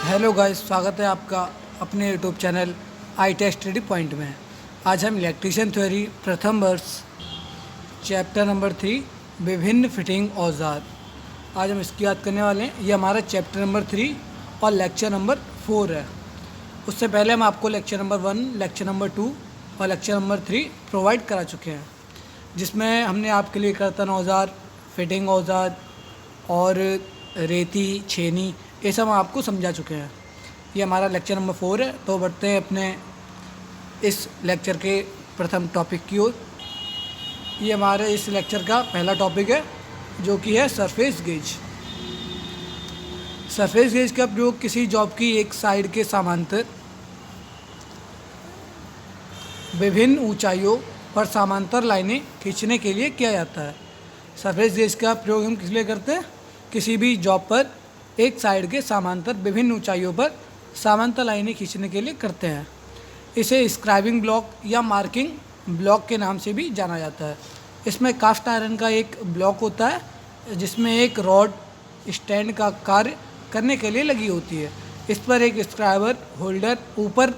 Hello guys, स्वागत है आपका अपने YouTube channel I test study point में। आज हम इलेक्ट्रीशियन थ्योरी प्रथम वर्ष चैप्टर नंबर 3 विभिन्न फिटिंग औजार आज हम इसकी याद करने वाले हैं। ये हमारा चैप्टर नंबर 3 और लेक्चर नंबर 4 है। उससे पहले हम आपको लेक्चर नंबर 1, लेक्चर नंबर 2 और लेक्चर नंबर 3 प्रोवाइड करा चुके हैं, जिसमें हमने आपके लिए कर्तन औजार, फिटिंग औजार और रेती, छेनी, ये सब हम आपको समझा चुके हैं। ये हमारा लेक्चर नंबर 4 है। तो बढ़ते हैं अपने इस लेक्चर के प्रथम टॉपिक की ओर। ये हमारे इस लेक्चर का पहला टॉपिक है, जो कि है सरफेस गेज। सरफेस गेज का प्रयोग किसी जॉब की एक साइड के समांतर विभिन्न ऊंचाइयों पर समांतर लाइनें खींचने के लिए किया जाता है। सरफेस गेज का प्रयोग हम किस लिए करते हैं? किसी भी जॉब पर एक साइड के समांतर विभिन्न ऊंचाइयों पर समांतर लाइनें खींचने के लिए करते हैं। इसे स्क्राइबिंग ब्लॉक या मार्किंग ब्लॉक के नाम से भी जाना जाता है। इसमें कास्ट आयरन का एक ब्लॉक होता है, जिसमें एक रॉड स्टैंड का कार्य करने के लिए लगी होती है। इस पर एक स्क्राइबर होल्डर ऊपर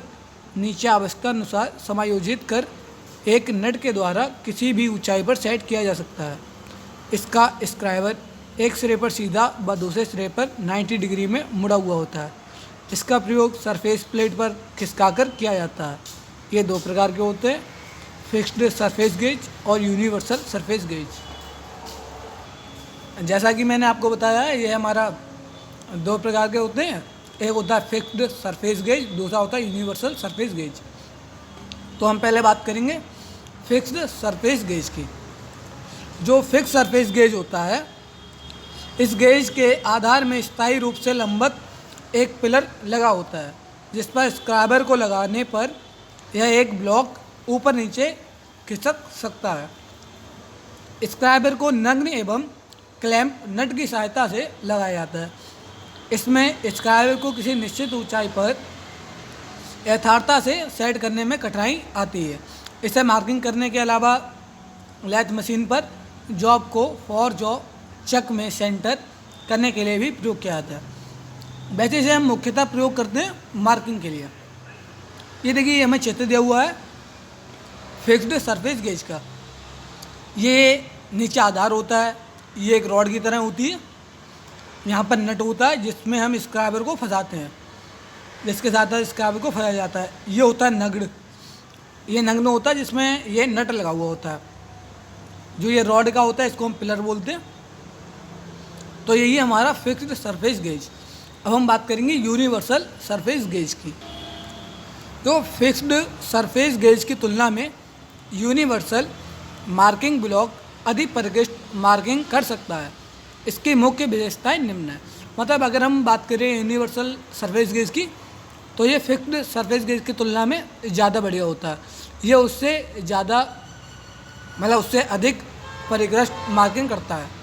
नीचे आवश्यकता अनुसार समायोजित कर एक नट के द्वारा किसी भी ऊंचाई पर सेट किया जा सकता है। इसका स्क्राइबर एक सिरे पर सीधा व दूसरे सिरे पर 90 डिग्री में मुड़ा हुआ होता है। इसका प्रयोग सरफेस प्लेट पर खिसकाकर किया जाता है। ये दो प्रकार के होते हैं, फिक्स्ड सरफेस गेज और यूनिवर्सल सरफेस गेज। जैसा कि मैंने आपको बताया है, ये हमारा दो प्रकार के होते हैं। एक होता है फिक्स्ड सरफेस गेज, दूसरा होता है यूनिवर्सल सरफेस गेज। तो हम पहले बात करेंगे फिक्स्ड सरफेस गेज की। जो फिक्स सरफेस गेज होता है, इस गेज के आधार में स्थायी रूप से लंबवत एक पिलर लगा होता है, जिस पर स्क्राइबर को लगाने पर यह एक ब्लॉक ऊपर नीचे खिसक सकता है। स्क्राइबर को नग्न एवं क्लैंप नट की सहायता से लगाया जाता है। इसमें स्क्राइबर को किसी निश्चित ऊंचाई पर यथार्थता से सेट करने में कठिनाई आती है। इसे मार्किंग करने के अलावा लैथ मशीन पर जॉब को फॉर जॉब चक में सेंटर करने के लिए भी प्रयोग किया जाता है। वैसे इसे हम मुख्यतः प्रयोग करते हैं मार्किंग के लिए। ये देखिए, हमें चित्र दिया हुआ है फिक्स्ड सरफेस गेज का। ये नीचे आधार होता है, ये एक रॉड की तरह होती है। यहाँ पर नट होता है, जिसमें हम स्क्राइबर को फंसाते हैं, जिसके साथ स्क्राइबर को फंसाया जाता है। ये होता है नग्न, ये नग्न होता है, जिसमें ये नट लगा हुआ होता है। जो ये रॉड का होता है, इसको हम पिलर बोलते हैं। तो यही हमारा फिक्स्ड सरफेस गेज। अब हम बात करेंगे यूनिवर्सल सरफेस गेज की। तो फिक्स्ड सरफेस गेज की तुलना में यूनिवर्सल मार्किंग ब्लॉक अधिक परिष्कृत मार्किंग कर सकता है। इसकी मुख्य विशेषताएं निम्न है। मतलब अगर हम बात करें यूनिवर्सल सरफेस गेज की, तो ये फिक्स्ड सरफेस गेज की तुलना में ज़्यादा बढ़िया होता है। ये उससे ज़्यादा, मतलब उससे अधिक परिष्कृत मार्किंग करता है।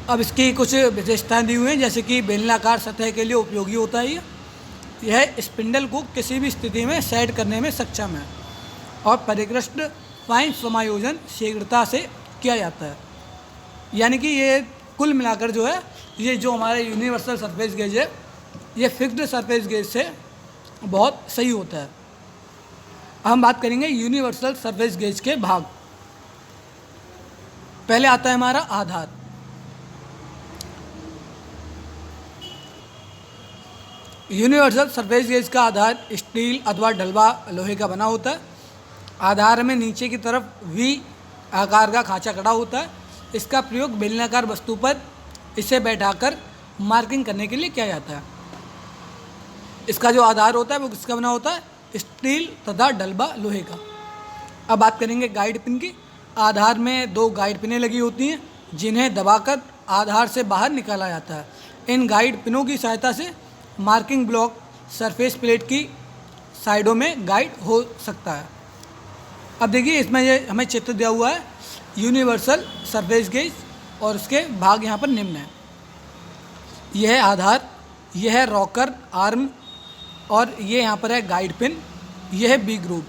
अब इसकी कुछ विशेषताएं दी हुई हैं, जैसे कि बेलनाकार सतह के लिए उपयोगी होता है। यह स्पिंडल को किसी भी स्थिति में सेट करने में सक्षम है और परिष्कृत फाइन समायोजन शीघ्रता से किया जाता है। यानी कि ये कुल मिलाकर जो है, ये जो हमारे यूनिवर्सल सरफेस गेज है, ये फिक्स्ड सरफेस गेज से बहुत सही होता है। हम बात करेंगे यूनिवर्सल सरफेस गेज के भाग। पहले आता है हमारा आधार। यूनिवर्सल सरफेस गेज का आधार स्टील अथवा डलवा लोहे का बना होता है। आधार में नीचे की तरफ वी आकार का खांचा कड़ा होता है। इसका प्रयोग बेलनाकार वस्तु पर इसे बैठाकर मार्किंग करने के लिए किया जाता है। इसका जो आधार होता है वो किसका बना होता है? स्टील तथा डलवा लोहे का। अब बात करेंगे गाइड पिन की। आधार में दो गाइड पिनें लगी होती हैं, जिन्हें दबाकर आधार से बाहर निकाला जाता है। इन गाइड पिनों की सहायता से मार्किंग ब्लॉक सरफेस प्लेट की साइडों में गाइड हो सकता है। अब देखिए, इसमें ये हमें चित्र दिया हुआ है यूनिवर्सल सरफेस गेज, और उसके भाग यहाँ पर निम्न है। यह है आधार, यह है रॉकर आर्म, और ये यहाँ पर है गाइड पिन। यह है बी ग्रुप,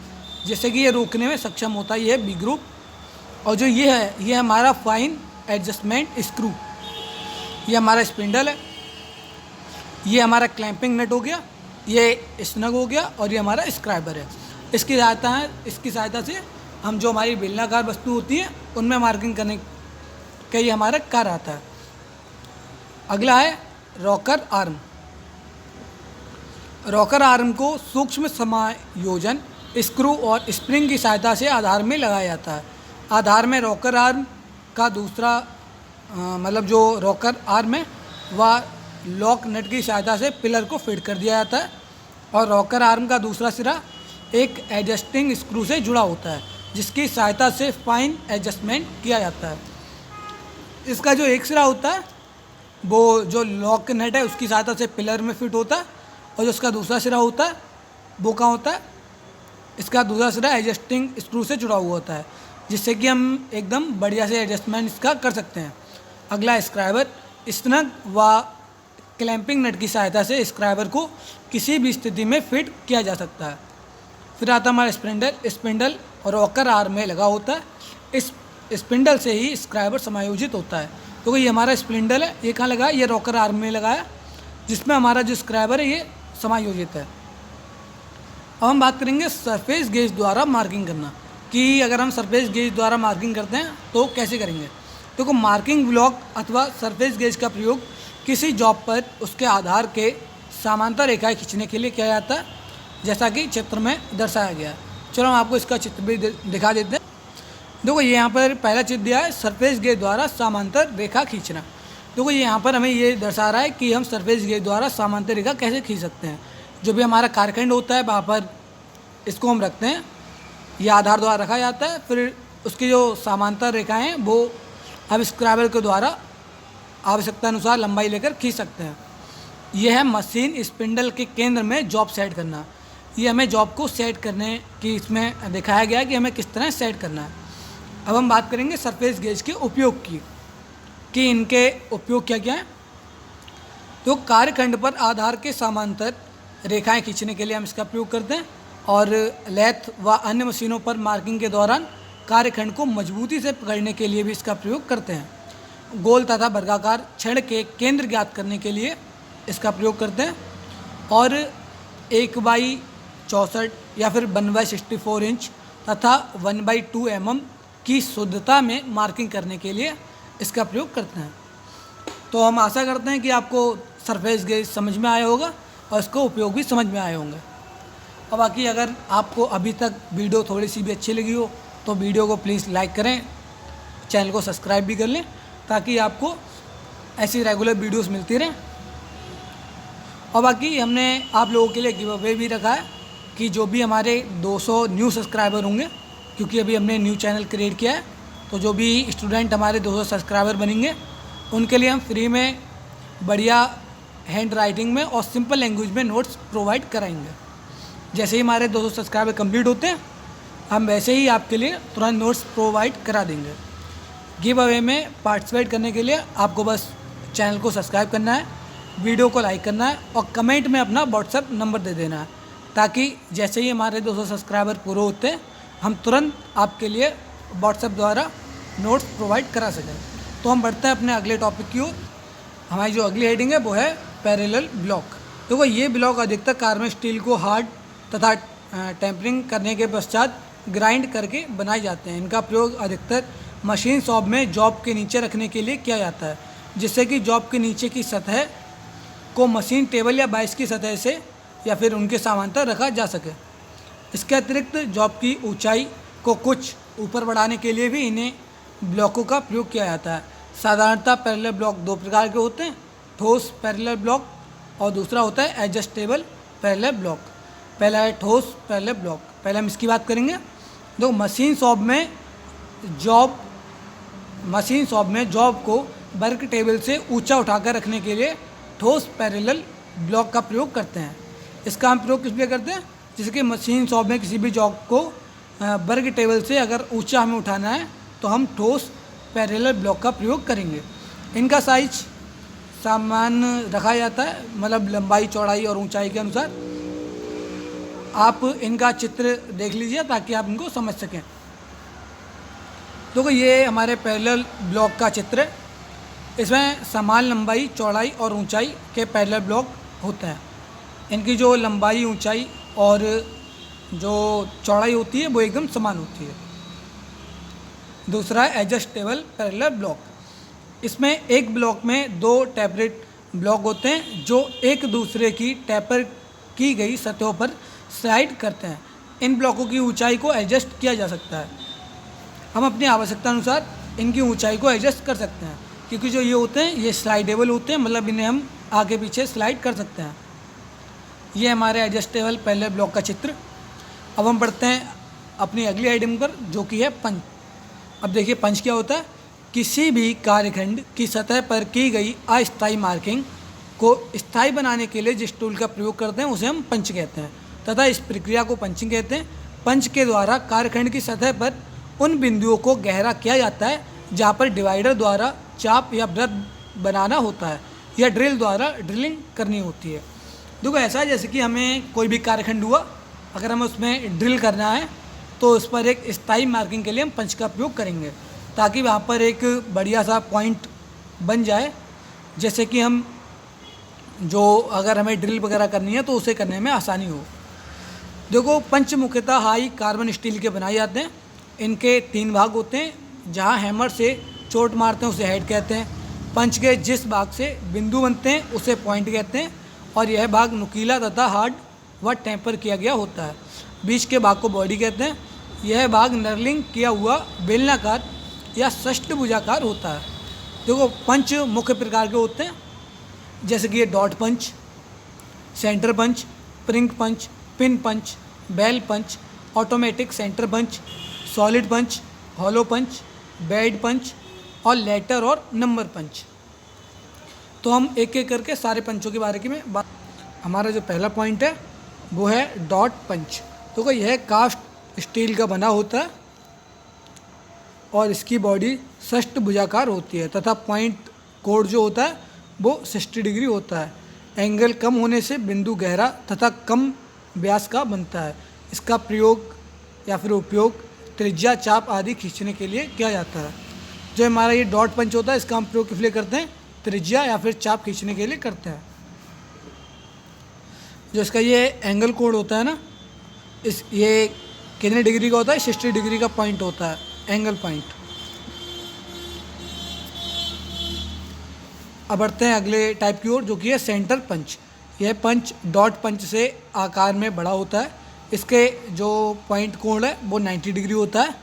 जैसे कि ये रोकने में सक्षम होता है, यह है बी ग्रुप। और जो ये है, ये हमारा फाइन एडजस्टमेंट स्क्रू, ये हमारा स्पिंडल है। ये हमारा क्लैंपिंग नट हो गया, ये स्नग हो गया और ये हमारा स्क्राइबर है। इसकी सहायता से हम जो हमारी बेलनाकार वस्तु होती है उनमें मार्किंग करने का ये हमारा कार्य आता है। अगला है रॉकर आर्म। रॉकर आर्म को सूक्ष्म समायोजन स्क्रू और स्प्रिंग की सहायता से आधार में लगाया जाता है। आधार में रॉकर आर्म का दूसरा मतलब जो रॉकर आर्म है वह लॉक नट की सहायता से पिलर को फिट कर दिया जाता है और रॉकर आर्म का दूसरा सिरा एक एडजस्टिंग स्क्रू से जुड़ा होता है जिसकी सहायता से फाइन एडजस्टमेंट किया जाता है। इसका जो एक सिरा होता है वो जो लॉक नट है उसकी सहायता से पिलर में फिट होता है और जो उसका दूसरा सिरा होता है वो कहाँ होता है, इसका दूसरा सिरा एडजस्टिंग स्क्रू से जुड़ा हुआ होता है जिससे कि हम एकदम बढ़िया से एडजस्टमेंट इसका कर सकते हैं। अगला स्क्राइबर। स्नग व क्लैंपिंग नट की सहायता से स्क्राइबर को किसी भी स्थिति में फिट किया जा सकता है। फिर आता हमारा स्पिंडल। स्पिंडल और रॉकर आर्म में लगा होता है। इस स्पिंडल से ही स्क्राइबर समायोजित होता है। तो ये हमारा स्पिंडल है, ये कहाँ लगा है, ये रॉकर आर्म में लगा है जिसमें हमारा जो स्क्राइबर है ये समायोजित है। अब हम बात करेंगे सरफेस गेज द्वारा मार्किंग करना कि अगर हम सरफेस गेज द्वारा मार्किंग करते हैं तो कैसे करेंगे। तो मार्किंग ब्लॉक अथवा सरफेस गेज का प्रयोग किसी जॉब पर उसके आधार के समांतर रेखाएं खींचने के लिए किया जाता है, जैसा कि चित्र में दर्शाया गया है। चलो हम आपको इसका चित्र भी दिखा देते हैं। देखो ये यहाँ पर पहला चित्र दिया है, सरफेस गेज द्वारा समांतर रेखा खींचना। देखो ये यहाँ पर हमें ये दर्शा रहा है कि हम सरफेस गेज द्वारा समांतर रेखा कैसे खींच सकते हैं। जो भी हमारा कारखंड होता है वहाँ पर इसको हम रखते हैं, यह आधार द्वारा रखा जाता है। फिर उसकी जो समांतर रेखाएं हैं वो हम स्क्राइबर के द्वारा आवश्यकता अनुसार लंबाई लेकर खींच सकते हैं। यह है मशीन स्पिंडल के केंद्र में जॉब सेट करना। ये हमें जॉब को सेट करने की इसमें दिखाया गया है कि हमें किस तरह सेट करना है। अब हम बात करेंगे सरफेस गेज के उपयोग की कि इनके उपयोग क्या क्या हैं। तो कार्यखंड पर आधार के समांतर रेखाएं खींचने के लिए हम इसका प्रयोग करते हैं और लेथ व अन्य मशीनों पर मार्किंग के दौरान कार्यखंड को मजबूती से पकड़ने के लिए भी इसका प्रयोग करते हैं। गोल तथा वर्गाकार छड़ के केंद्र ज्ञात करने के लिए इसका प्रयोग करते हैं और 1/64 या फिर 1/64 इंच तथा 1/2 mm की शुद्धता में मार्किंग करने के लिए इसका प्रयोग करते हैं। तो हम आशा करते हैं कि आपको सरफेस गेज समझ में आया होगा और इसको उपयोग भी समझ में आए होंगे। और बाकी अगर आपको अभी तक वीडियो थोड़ी सी भी अच्छी लगी हो तो वीडियो को प्लीज़ लाइक करें, चैनल को सब्सक्राइब भी कर लें ताकि आपको ऐसी रेगुलर वीडियोस मिलती रहें। और बाकी हमने आप लोगों के लिए गिव अवे भी रखा है कि जो भी हमारे 200 न्यू सब्सक्राइबर होंगे, क्योंकि अभी हमने न्यू चैनल क्रिएट किया है, तो जो भी स्टूडेंट हमारे 200 सब्सक्राइबर बनेंगे उनके लिए हम फ्री में बढ़िया हैंड राइटिंग में और सिंपल लैंग्वेज में नोट्स प्रोवाइड कराएंगे। जैसे ही हमारे 200 सब्सक्राइबर कंप्लीट होते हैं हम वैसे ही आपके लिए तुरंत नोट्स प्रोवाइड करा देंगे। गिव अवे में पार्टिसिपेट करने के लिए आपको बस चैनल को सब्सक्राइब करना है, वीडियो को लाइक करना है और कमेंट में अपना व्हाट्सएप नंबर दे देना है ताकि जैसे ही हमारे 200 सब्सक्राइबर पूरे होते हैं हम तुरंत आपके लिए व्हाट्सएप द्वारा नोट्स प्रोवाइड करा सकें। तो हम बढ़ते हैं अपने अगले टॉपिक की ओर। हमारी जो अगली हेडिंग है वो है पैरेलल ब्लॉक। देखो ये ब्लॉक अधिकतर कार में स्टील को हार्ड तथा टेम्परिंग करने के पश्चात ग्राइंड करके बनाए जाते हैं। इनका प्रयोग अधिकतर मशीन शॉप में जॉब के नीचे रखने के लिए किया जाता है, जिससे कि जॉब के नीचे की सतह को मशीन टेबल या बाइस की सतह से या फिर उनके समांतर रखा जा सके। इसके अतिरिक्त जॉब की ऊंचाई को कुछ ऊपर बढ़ाने के लिए भी इन्हें ब्लॉकों का प्रयोग किया जाता है। साधारणतः पैरेलल ब्लॉक दो प्रकार के होते हैं, ठोस पैरेलल ब्लॉक और दूसरा होता है एडजस्टेबल पैरेलल ब्लॉक। पहला है ठोस पैरेलल ब्लॉक। पहले हम इसकी बात करेंगे। तो मशीन शॉप में जॉब को वर्क टेबल से ऊंचा उठाकर रखने के लिए ठोस पैरेलल ब्लॉक का प्रयोग करते हैं। इसका हम प्रयोग किस लिए करते हैं, जैसे कि मशीन शॉप में किसी भी जॉब को वर्क टेबल से अगर ऊंचा हमें उठाना है तो हम ठोस पैरेलल ब्लॉक का प्रयोग करेंगे। इनका साइज सामान्य रखा जाता है, मतलब लंबाई चौड़ाई और ऊंचाई के अनुसार। आप इनका चित्र देख लीजिए ताकि आप इनको समझ सकें। तो ये हमारे पैरेलल ब्लॉक का चित्र है। इसमें समान लंबाई चौड़ाई और ऊंचाई के पैरेलल ब्लॉक होते हैं। इनकी जो लंबाई, ऊंचाई और जो चौड़ाई होती है वो एकदम समान होती है। दूसरा है एडजस्टेबल पैरेलल ब्लॉक। इसमें एक ब्लॉक में 2 टैपरेट ब्लॉक होते हैं जो एक दूसरे की टैपर की गई सतहों पर स्लाइड करते हैं। इन ब्लॉकों की ऊंचाई को एडजस्ट किया जा सकता है। हम अपनी आवश्यकता अनुसार इनकी ऊंचाई को एडजस्ट कर सकते हैं, क्योंकि जो ये होते हैं ये स्लाइडेबल होते हैं, मतलब इन्हें हम आगे पीछे स्लाइड कर सकते हैं। ये हमारे एडजस्टेबल पैरेलल ब्लॉक का चित्र। अब हम बढ़ते हैं अपनी अगली आइटम पर, जो कि है पंच। अब देखिए पंच क्या होता है। किसी भी कार्यखंड की सतह पर की गई अस्थायी मार्किंग को स्थायी बनाने के लिए जिस टूल का प्रयोग करते हैं उसे हम पंच कहते हैं, तथा इस प्रक्रिया को पंचिंग कहते हैं। पंच के द्वारा कार्यखंड की सतह पर उन बिंदुओं को गहरा किया जाता है जहाँ पर डिवाइडर द्वारा चाप या वृत्त बनाना होता है या ड्रिल द्वारा ड्रिलिंग करनी होती है। देखो ऐसा है जैसे कि हमें कोई भी कार्यखंड हुआ, अगर हमें उसमें ड्रिल करना है तो उस पर एक स्थायी मार्किंग के लिए हम पंच का प्रयोग करेंगे, ताकि वहाँ पर एक बढ़िया सा पॉइंट बन जाए। जैसे कि हम जो अगर हमें ड्रिल वगैरह करनी है तो उसे करने में आसानी हो। देखो पंच मुख्यतः हाई कार्बन स्टील के बनाए जाते हैं। इनके 3 भाग होते हैं। जहाँ हैमर से चोट मारते हैं उसे हेड कहते हैं। पंच के जिस भाग से बिंदु बनते हैं उसे पॉइंट कहते हैं, और यह भाग नुकीला तथा हार्ड व टेम्पर किया गया होता है। बीच के भाग को बॉडी कहते हैं। यह भाग नर्लिंग किया हुआ बेलनाकार या षष्ठभुजाकार होता है। देखो पंच मुख्य प्रकार के होते हैं, जैसे कि ये डॉट पंच, सेंटर पंच, प्रिंग पंच, पिन पंच, बेल पंच, ऑटोमेटिक सेंटर पंच, सॉलिड पंच, हॉलो पंच, बेड पंच और लेटर और नंबर पंच। तो हम एक एक करके सारे पंचों के बारे में बात। हमारा जो पहला पॉइंट है वो है डॉट पंच। तो यह कास्ट स्टील का बना होता है और इसकी बॉडी षष्ठभुजाकार होती है तथा पॉइंट कोड जो होता है वो 60 डिग्री होता है। एंगल कम होने से बिंदु गहरा तथा कम व्यास का बनता है। इसका प्रयोग या फिर उपयोग त्रिज्या, चाप आदि खींचने के लिए किया जाता है। जो हमारा ये डॉट पंच होता है इसका हम प्रयोग किस लिए करते हैं, त्रिज्या या फिर चाप खींचने के लिए करते हैं। जो इसका ये एंगल कोड होता है ना, ये कितने डिग्री का होता है, 60 डिग्री का पॉइंट होता है, एंगल पॉइंट। अब बढ़ते हैं अगले टाइप की ओर, जो कि है सेंटर पंच। यह पंच डॉट पंच से आकार में बड़ा होता है। इसके जो पॉइंट कोण है वो 90 डिग्री होता है,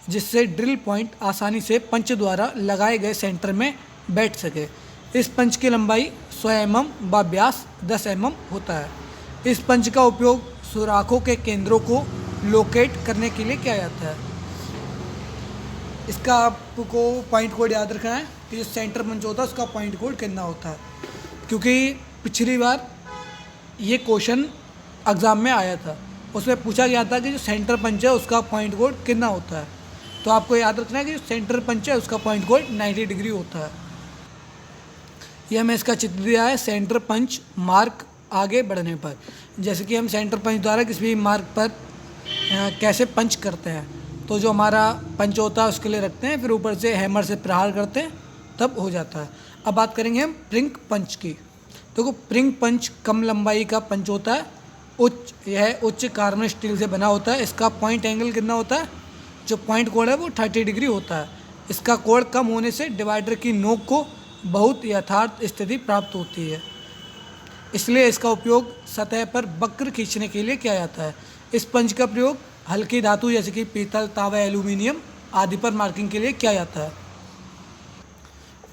जिससे ड्रिल पॉइंट आसानी से पंच द्वारा लगाए गए सेंटर में बैठ सके। इस पंच की लंबाई 100 mm व व्यास 10 mm होता है। इस पंच का उपयोग सुराखों के केंद्रों को लोकेट करने के लिए किया जाता है। इसका आपको पॉइंट कोड याद रखना है कि जो सेंटर पंच होता है उसका पॉइंट कोड कितना होता है, क्योंकि पिछली बार ये क्वेश्चन एग्ज़ाम में आया था, उसमें पूछा गया था कि जो सेंटर पंच है उसका पॉइंट कोड कितना होता है। तो आपको याद रखना है कि जो सेंटर पंच है उसका पॉइंट कोड 90 डिग्री होता है। यह हमें इसका चित्र दिया है सेंटर पंच मार्क आगे बढ़ने पर। जैसे कि हम सेंटर पंच द्वारा किसी भी मार्क पर कैसे पंच करते हैं, तो जो हमारा पंच होता है उसके लिए रखते हैं, फिर ऊपर से हैमर से प्रहार करते हैं, तब हो जाता है। अब बात करेंगे हम प्रिंग पंच की। देखो प्रिंग पंच कम लंबाई का पंच होता है। यह उच्च कार्बन स्टील से बना होता है। इसका पॉइंट एंगल कितना होता है, जो पॉइंट कोण है वो 30 डिग्री होता है। इसका कोण कम होने से डिवाइडर की नोक को बहुत यथार्थ स्थिति प्राप्त होती है, इसलिए इसका उपयोग सतह पर वक्र खींचने के लिए किया जाता है। इस पंच का प्रयोग हल्की धातु जैसे कि पीतल, तांबा, एल्यूमिनियम आदि पर मार्किंग के लिए किया जाता है।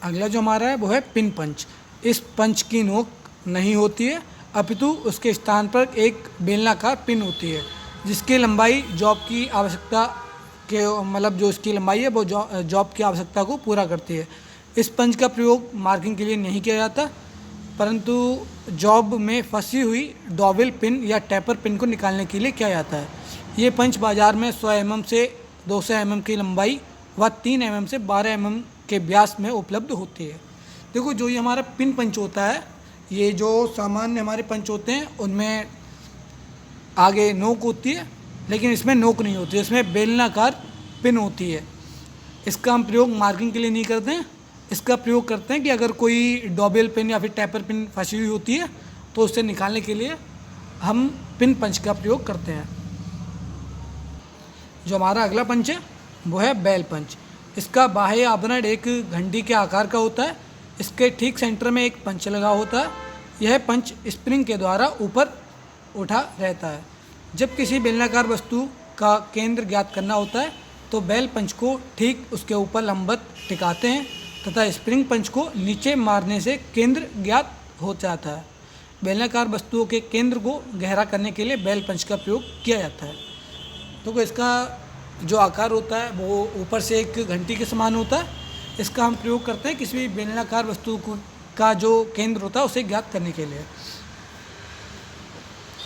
अगला जो हमारा है वो है पिन पंच। इस पंच की नोक नहीं होती है, अपितु उसके स्थान पर एक बेलनाकार पिन होती है, जिसकी लंबाई जॉब की आवश्यकता के मतलब जो इसकी लंबाई है वो जॉब की आवश्यकता को पूरा करती है। इस पंच का प्रयोग मार्किंग के लिए नहीं किया जाता, परंतु जॉब में फंसी हुई डॉवेल पिन या टैपर पिन को निकालने के लिए किया जाता है। ये पंच बाज़ार में 100 mm से 200 mm की लंबाई व 3 mm से 12 mm के व्यास में उपलब्ध होती है। देखो जो ये हमारा पिन पंच होता है, ये जो सामान्य हमारे पंच होते हैं उनमें आगे नोक होती है, लेकिन इसमें नोक नहीं होती है, इसमें बेलनाकार पिन होती है। इसका हम प्रयोग मार्किंग के लिए नहीं करते हैं, इसका प्रयोग करते हैं कि अगर कोई डॉबेल पिन या फिर टैपर पिन फंसी हुई होती है तो उसे निकालने के लिए हम पिन पंच का प्रयोग करते हैं। जो हमारा अगला पंच है वो है बेल पंच। इसका बाह्य आवरण एक घंटी के आकार का होता है। इसके ठीक सेंटर में एक पंच लगा होता है। यह पंच स्प्रिंग के द्वारा ऊपर उठा रहता है। जब किसी बेलनाकार वस्तु का केंद्र ज्ञात करना होता है तो बेल पंच को ठीक उसके ऊपर लंबवत टिकाते हैं तथा स्प्रिंग पंच को नीचे मारने से केंद्र ज्ञात हो जाता है। बेलनाकार वस्तुओं के केंद्र को गहरा करने के लिए बेल पंच का प्रयोग किया जाता है। तो इसका जो आकार होता है वो ऊपर से एक घंटी के समान होता है। इसका हम प्रयोग करते हैं किसी भी बेलनाकार वस्तु का जो केंद्र होता है उसे ज्ञात करने के लिए।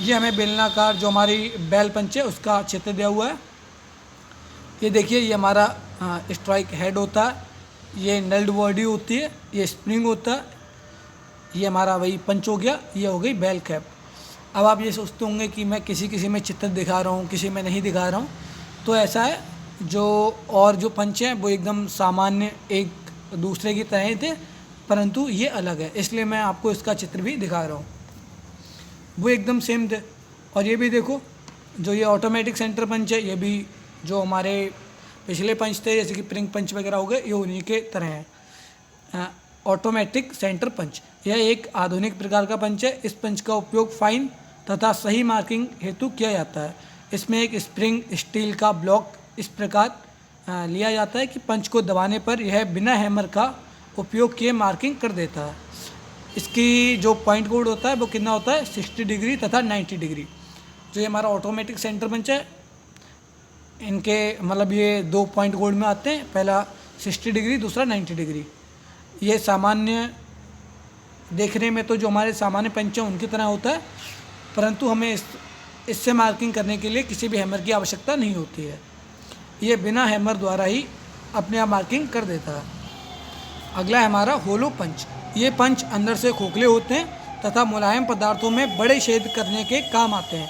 ये हमें बेलनाकार जो हमारी बेल पंच है उसका चित्र दिया हुआ है। ये देखिए, ये हमारा स्ट्राइक हेड होता है, ये नल्ड बॉडी होती है, ये स्प्रिंग होता है, ये हमारा वही पंच हो गया, ये हो गई बेल कैप। अब आप ये सोचते होंगे कि मैं किसी में चित्र दिखा रहा हूँ, किसी में नहीं दिखा रहा हूँ। तो ऐसा है, जो पंच हैं वो एकदम सामान्य एक दूसरे की तरह थे, परंतु ये अलग है, इसलिए मैं आपको इसका चित्र भी दिखा रहा हूँ। वो एकदम सेम थे। और ये भी देखो, जो ये ऑटोमेटिक सेंटर पंच है, ये भी जो हमारे पिछले पंच थे जैसे कि प्रिंग पंच वगैरह हो गए, ये उन्हीं के तरह हैं। ऑटोमेटिक सेंटर पंच यह एक आधुनिक प्रकार का पंच है। इस पंच का उपयोग फाइन तथा सही मार्किंग हेतु किया जाता है। इसमें एक स्प्रिंग स्टील का ब्लॉक इस प्रकार लिया जाता है कि पंच को दबाने पर यह बिना हैमर का उपयोग किए मार्किंग कर देता है। इसकी जो पॉइंट कोड होता है वो कितना होता है, 60 डिग्री तथा 90 डिग्री। जो ये हमारा ऑटोमेटिक सेंटर पंच है, इनके मतलब ये 2 पॉइंट कोड में आते हैं, पहला 60 डिग्री, दूसरा 90 डिग्री। ये सामान्य देखने में तो जो हमारे सामान्य पंच हैं उनकी तरह होता है, परंतु हमें इससे मार्किंग करने के लिए किसी भी हैमर की आवश्यकता नहीं होती है। ये बिना हैमर द्वारा ही अपने आप मार्किंग कर देता है। अगला है हमारा होलो पंच। ये पंच अंदर से खोखले होते हैं तथा मुलायम पदार्थों में बड़े छेद करने के काम आते हैं।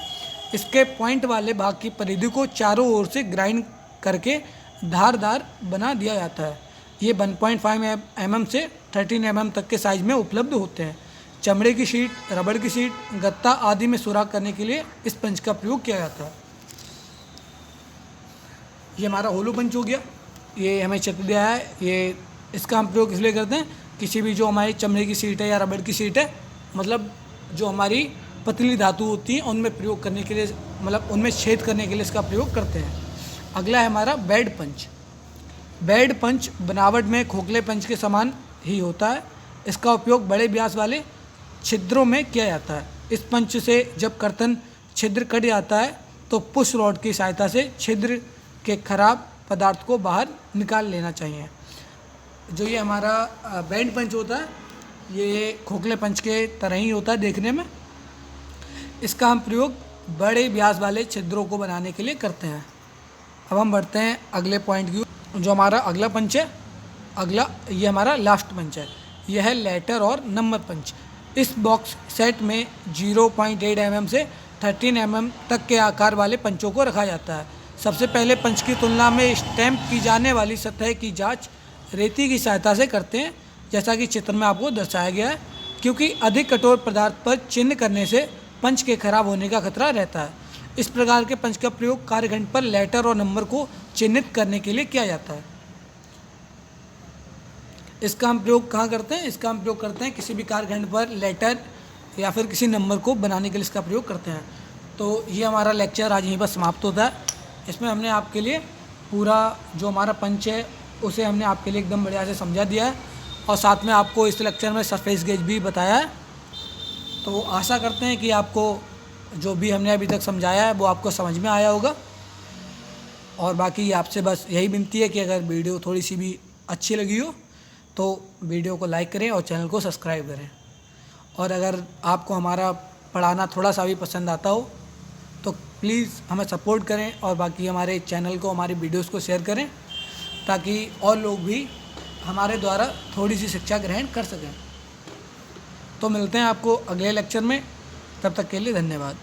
इसके पॉइंट वाले भाग की परिधि को चारों ओर से ग्राइंड करके धारदार बना दिया जाता है। ये 1.5 mm से 13 mm तक के साइज में उपलब्ध होते हैं। चमड़े की शीट, रबड़ की शीट, गत्ता आदि में सुराख करने के लिए इस पंच का प्रयोग किया जाता है। ये हमारा होलो पंच हो गया। ये हमें चित्र दिया है, ये इसका हम प्रयोग इसलिए करते हैं, किसी भी जो हमारी चमड़े की शीट है या रबड़ की शीट है, मतलब जो हमारी पतली धातु होती हैं उनमें प्रयोग करने के लिए, मतलब उनमें छेद करने के लिए इसका प्रयोग करते हैं। अगला है हमारा बेड पंच। बेड पंच बनावट में खोखले पंच के समान ही होता है। इसका उपयोग बड़े व्यास वाले छिद्रों में किया जाता है। इस पंच से जब कर्तन छिद्र कट जाता है तो पुश रॉड की सहायता से छिद्र के खराब पदार्थ को बाहर निकाल लेना चाहिए। जो ये हमारा बेड पंच होता है, ये खोखले पंच के तरह ही होता है देखने में। इसका हम प्रयोग बड़े व्यास वाले छिद्रों को बनाने के लिए करते हैं। अब हम बढ़ते हैं अगले पॉइंट की। जो हमारा अगला पंच है, ये हमारा लास्ट पंच है। यह है लेटर और नंबर पंच। इस बॉक्स सेट में 0.8 mm से 13 mm तक के आकार वाले पंचों को रखा जाता है। सबसे पहले पंच की तुलना में स्टैंप की जाने वाली सतह की जांच रेती की सहायता से करते हैं, जैसा कि चित्र में आपको दर्शाया गया है, क्योंकि अधिक कठोर पदार्थ पर चिन्ह करने से पंच के खराब होने का खतरा रहता है। इस प्रकार के पंच का प्रयोग कार्यघंट पर लेटर और नंबर को चिन्हित करने के लिए किया जाता है। इसका हम प्रयोग कहाँ करते हैं? इसका हम प्रयोग करते हैं किसी भी कार्यघंट पर लेटर या फिर किसी नंबर को बनाने के लिए इसका प्रयोग करते हैं। तो ये हमारा लेक्चर आज यहीं पर समाप्त होता है। इसमें हमने आपके लिए पूरा जो हमारा पंच है उसे हमने आपके लिए एकदम बढ़िया से समझा दिया है, और साथ में आपको इस लेक्चर में सरफेस गेज भी बताया है। तो आशा करते हैं कि आपको जो भी हमने अभी तक समझाया है वो आपको समझ में आया होगा। और बाकी आपसे बस यही विनती है कि अगर वीडियो थोड़ी सी भी अच्छी लगी हो तो वीडियो को लाइक करें और चैनल को सब्सक्राइब करें। और अगर आपको हमारा पढ़ाना थोड़ा सा भी पसंद आता हो तो प्लीज़ हमें सपोर्ट करें, और बाकी हमारे चैनल को, हमारी वीडियोस को शेयर करें, ताकि और लोग भी हमारे द्वारा थोड़ी सी शिक्षा ग्रहण कर सकें। तो मिलते हैं आपको अगले लेक्चर में, तब तक के लिए धन्यवाद।